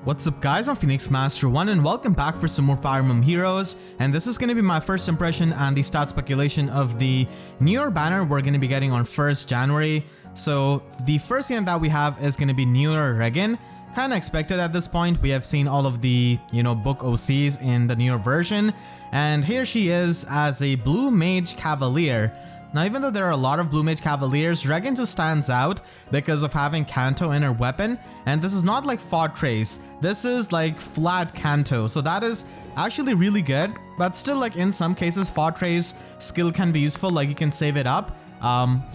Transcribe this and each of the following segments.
What's up guys, I'm Phoenix Master 1 and welcome back for some more Fire Emblem Heroes, and this is going to be my first impression and the stat speculation of the New Year banner we're going to be getting on 1st January. So the first unit that we have is going to be Year Reginn. Kind of expected at this point. We have seen all of the, book OCs in the New Year version, and here she is as a Blue Mage Cavalier. Now, even though there are a lot of Blue Mage Cavaliers, Reginn just stands out because of having Canto in her weapon, and this is not like Fortress. This is like flat Canto, so that is actually really good, but still, like in some cases, Fortress skill can be useful, like you can save it up.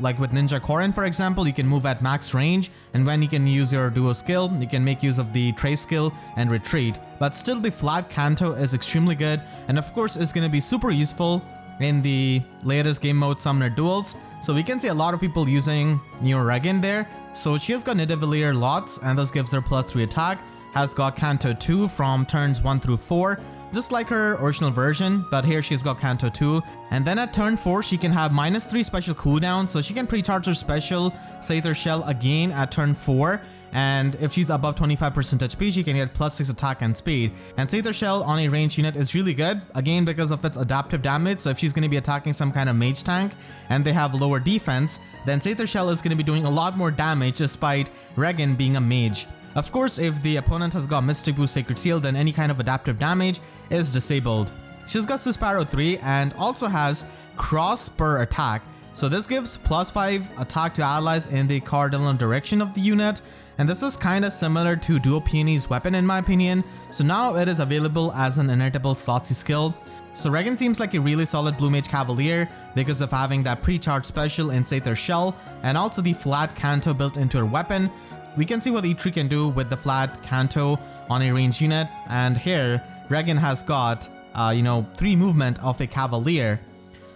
Like with Ninja Korin, for example, you can move at max range, and when you can use your duo skill, you can make use of the trace skill and retreat. But still, the flat Canto is extremely good, and of course, is going to be super useful in the latest game mode Summoner duels. So we can see a lot of people using Year Reginn there. So she has got Nidavellir lots, and this gives her +3 attack. Has got Canto 2 from turns 1 through 4. Just like her original version, but here she's got Canto 2. And then at turn 4, she can have -3 special cooldown, so she can pre-charge her special Aether Shell again at turn 4. And if she's above 25% HP, she can get +6 attack and speed. And Aether Shell on a ranged unit is really good, again because of its adaptive damage. So if she's going to be attacking some kind of mage tank and they have lower defense, then Aether Shell is going to be doing a lot more damage despite Reginn being a mage. Of course, if the opponent has got Mystic Boost Sacred Seal, then any kind of adaptive damage is disabled. She's got Susparo 3 and also has Cross Spur attack. So this gives +5 attack to allies in the cardinal direction of the unit, and this is kind of similar to Duo Peony's weapon in my opinion. So now it is available as an inertable Slotsy skill. So Reginn seems like a really solid Blue Mage Cavalier because of having that pre-charge special in Aether Shell and also the flat Canto built into her weapon. We can see what E3 can do with the flat Canto on a ranged unit, and here Reginn has got 3 movement of a Cavalier.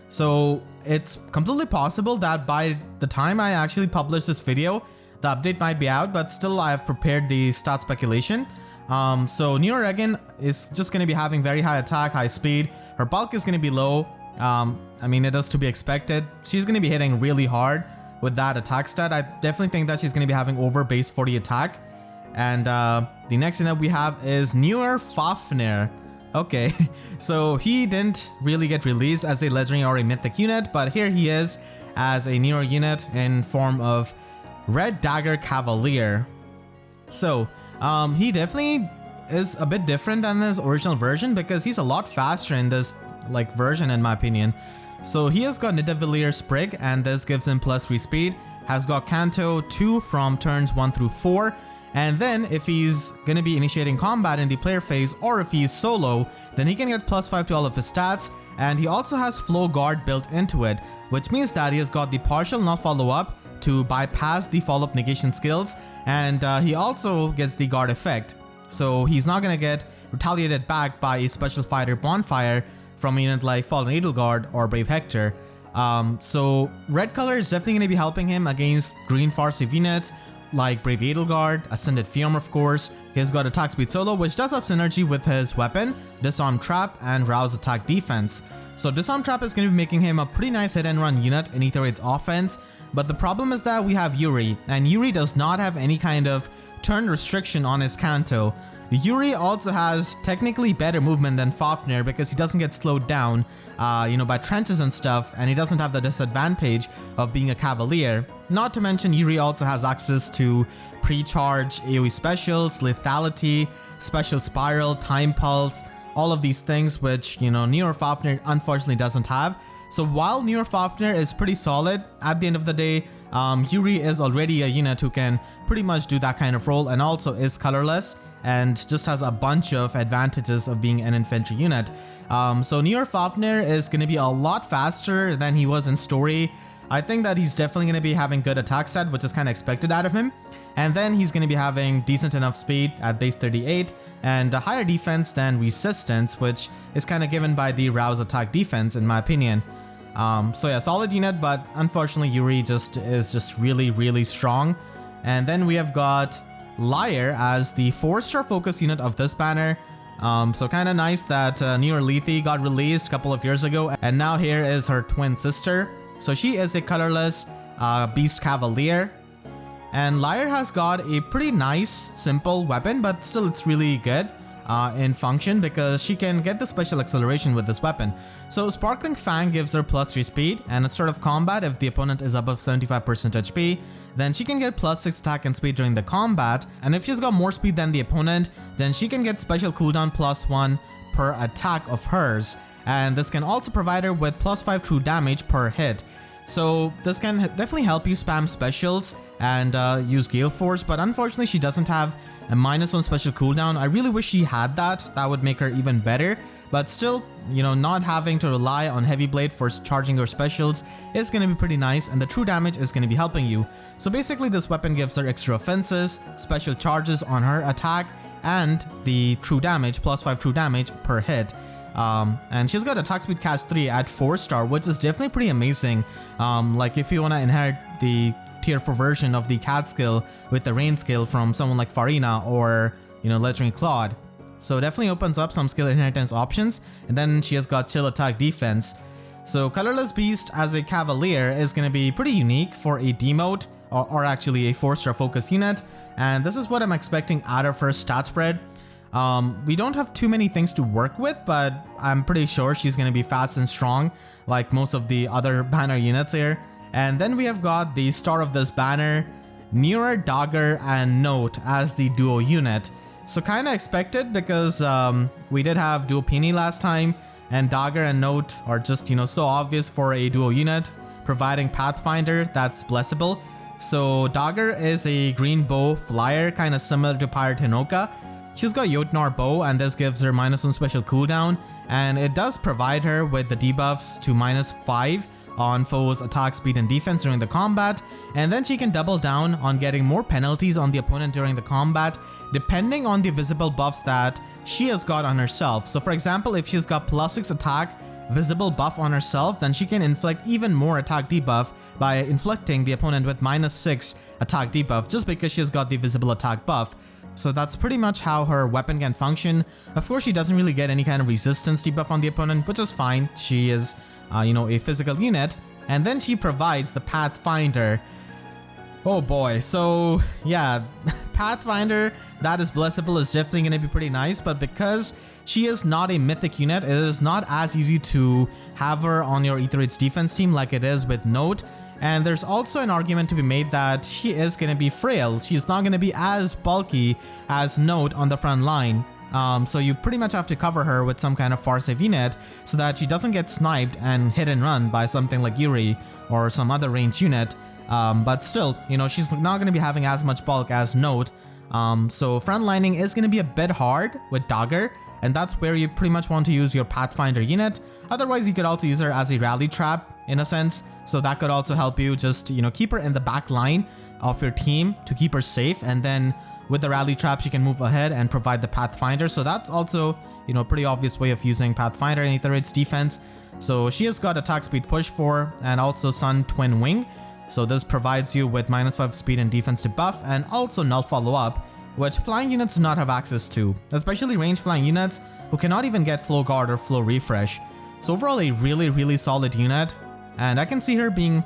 So it's completely possible that by the time I actually publish this video, the update might be out, but still I have prepared the stat speculation. So Year Reginn is just going to be having very high attack, high speed. Her bulk is going to be low. I mean, it is to be expected. She's going to be hitting really hard with that attack stat. I definitely think that she's going to be having over base 40 attack. And the next unit we have is Year Fafnir. Okay, so he didn't really get released as a legendary or a mythic unit, but here he is as a Year unit in form of Red Dagr Cavalier. So he definitely is a bit different than his original version because he's a lot faster in this version in my opinion. So he has got Nidavellir Sprig, and this gives him +3 speed. Has got Canto 2 from turns 1 through 4. And then if he's going to be initiating combat in the player phase, or if he's solo, then he can get +5 to all of his stats. And he also has Flow Guard built into it, which means that he has got the partial not follow up to bypass the follow up negation skills. And he also gets the guard effect. So he's not going to get retaliated back by a special fighter bonfire from a unit like Fallen Edelgard or Brave Hector. So red color is definitely going to be helping him against green Farsiv units like Brave Edelgard, Ascended Fiorm of course. He's got attack speed solo, which does have synergy with his weapon, Disarm Trap and Rouse Attack Defense. So Disarm Trap is going to be making him a pretty nice hit and run unit in Aether Raids offense. But the problem is that we have Yuri, and Yuri does not have any kind of turn restriction on his Canto. Yuri also has technically better movement than Fafnir because he doesn't get slowed down, by trenches and stuff, and he doesn't have the disadvantage of being a Cavalier. Not to mention, Yuri also has access to pre-charge, AoE specials, lethality, special spiral, time pulse, all of these things which, Year Fafnir unfortunately doesn't have. So while Year Fafnir is pretty solid, at the end of the day, Yuri is already a unit who can pretty much do that kind of role and also is colorless and just has a bunch of advantages of being an infantry unit. So Year Fafnir is going to be a lot faster than he was in story. I think that he's definitely going to be having good attack stat, which is kind of expected out of him. And then he's going to be having decent enough speed at base 38 and a higher defense than resistance, which is kind of given by the Rouse Attack defense in my opinion. So yeah, solid unit, but unfortunately Yuri is just really, really strong. And then we have got Lyre as the 4-star focus unit of this banner. So kind of nice that Year Lethe got released a couple of years ago, and now here is her twin sister. So she is a colorless Beast Cavalier. And Lyre has got a pretty nice, simple weapon, but still it's really good in function because she can get the special acceleration with this weapon. So Sparkling Fang gives her +3 speed, and at start of combat, if the opponent is above 75% HP, then she can get +6 attack and speed during the combat, and if she's got more speed than the opponent, then she can get special cooldown +1 per attack of hers, and this can also provide her with +5 true damage per hit. So this can definitely help you spam specials and use Gale Force, but unfortunately she doesn't have a -1 special cooldown. I really wish she had that. That would make her even better, but still, you know, not having to rely on Heavy Blade for charging her specials is going to be pretty nice, and the true damage is going to be helping you. So basically this weapon gives her extra offenses, special charges on her attack, and the true damage, +5 true damage per hit. And she's got attack speed catch 3 at 4-star, which is definitely pretty amazing. Like if you want to inherit the tier 4 version of the cat skill with the rain skill from someone like Farina or, you know, Legendary Claude. So definitely opens up some skill inheritance options. And then she has got chill attack defense. So Colorless Beast as a Cavalier is going to be pretty unique for a demote, or actually a 4-star focus unit. And this is what I'm expecting out of her stat spread. We don't have too many things to work with, but I'm pretty sure she's going to be fast and strong like most of the other banner units here. And then we have got the star of this banner, Year Dagr and Note as the duo unit. So kind of expected because we did have Duo Peony last time, and Dagr and Note are just, you know, so obvious for a duo unit, providing Pathfinder that's blessable. So Dagr is a green bow flyer, kind of similar to Pirate Hinoka. She's got Jotnar Bow, and this gives her -1 special cooldown, and it does provide her with the debuffs to -5 on foes' attack speed and defense during the combat, and then she can double down on getting more penalties on the opponent during the combat depending on the visible buffs that she has got on herself. So for example, if she's got +6 attack visible buff on herself, then she can inflict even more attack debuff by inflicting the opponent with -6 attack debuff just because she's got the visible attack buff. So that's pretty much how her weapon can function. Of course, she doesn't really get any kind of resistance debuff on the opponent, which is fine. She is, you know, a physical unit. And then she provides the Pathfinder. Oh boy, so yeah, Pathfinder that is blessable is definitely going to be pretty nice, but because she is not a mythic unit, it is not as easy to have her on your Aether Raids defense team like it is with Note. And there's also an argument to be made that she is going to be frail. She's not going to be as bulky as Note on the front line. So you pretty much have to cover her with some kind of far save unit so that she doesn't get sniped and hit and run by something like Yuri or some other ranged unit. But still, you know, she's not going to be having as much bulk as Note. So frontlining is going to be a bit hard with Dagr, and that's where you pretty much want to use your Pathfinder unit. Otherwise, you could also use her as a rally trap in a sense. So that could also help you just, you know, keep her in the back line of your team to keep her safe. And then with the rally traps, you can move ahead and provide the Pathfinder. So that's also, you know, a pretty obvious way of using Pathfinder in Aether Raids defense. So she has got attack speed push 4 and also Sun Twin Wing. So this provides you with -5 speed and defense to buff, and also null follow up, which flying units do not have access to, especially ranged flying units who cannot even get flow guard or flow refresh. So overall, a really solid unit, and I can see her being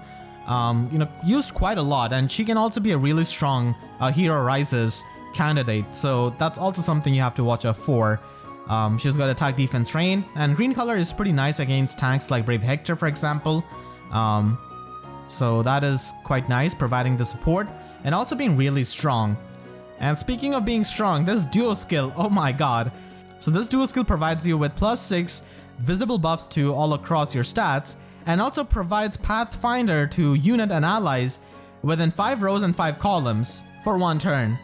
you know, used quite a lot, and she can also be a really strong Hero Rises candidate. So that's also something you have to watch out for. She's got attack defense rain, and green color is pretty nice against tanks like Brave Hector, for example. So that is quite nice, providing the support and also being really strong. And speaking of being strong, this duo skill, oh my god. So this duo skill provides you with +6 visible buffs to all across your stats, and also provides Pathfinder to unit and allies within 5 rows and 5 columns for 1 turn.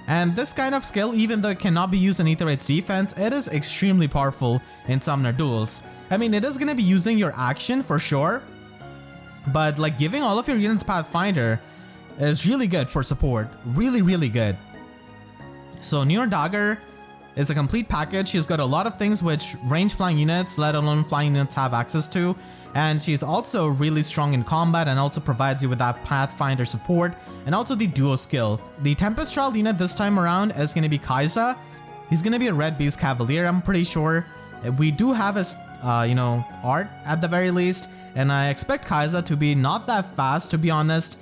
And this kind of skill, even though it cannot be used in Aether Raids defense, it is extremely powerful in Summoner duels. I mean, it is going to be using your action for sure, but like giving all of your units Pathfinder is really good for support. Really good. So Year Dagr is a complete package. She's got a lot of things which range flying units, let alone flying units, have access to. And she's also really strong in combat and also provides you with that Pathfinder support and also the duo skill. The Tempest Child unit this time around is going to be Kyza. He's going to be a Red Beast Cavalier, I'm pretty sure. We do have his, you know, art at the very least. And I expect Kyza to be not that fast, to be honest.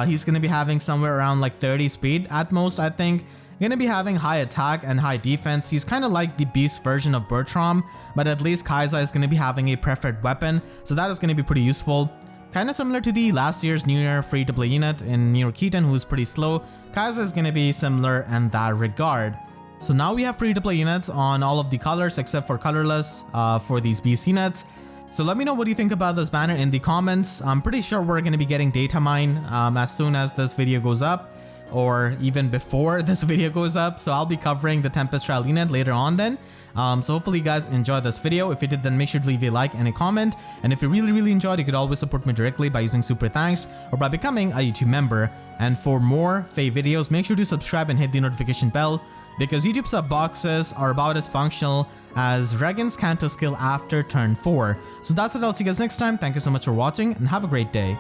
He's going to be having somewhere around like 30 speed at most, I think. Going to be having high attack and high defense. He's kind of like the beast version of Bertram, but at least Kyza is going to be having a preferred weapon, so that is going to be pretty useful. Kind of similar to the last year's New Year free-to-play unit in New Year Keaton, who's pretty slow. Kyza is going to be similar in that regard. So now we have free-to-play units on all of the colors except for colorless for these beast units. So let me know what you think about this banner in the comments. I'm pretty sure we're going to be getting data mine as soon as this video goes up, or even before this video goes up. So I'll be covering the Tempest Trial unit later on then. So hopefully you guys enjoyed this video. If you did, then make sure to leave a like and a comment. And if you really enjoyed, you could always support me directly by using super thanks or by becoming a YouTube member. And for more FEH videos, make sure to subscribe and hit the notification bell, because YouTube sub boxes are about as functional as Reginn's Canto skill after turn 4. So that's it, I'll see you guys next time. Thank you so much for watching and have a great day.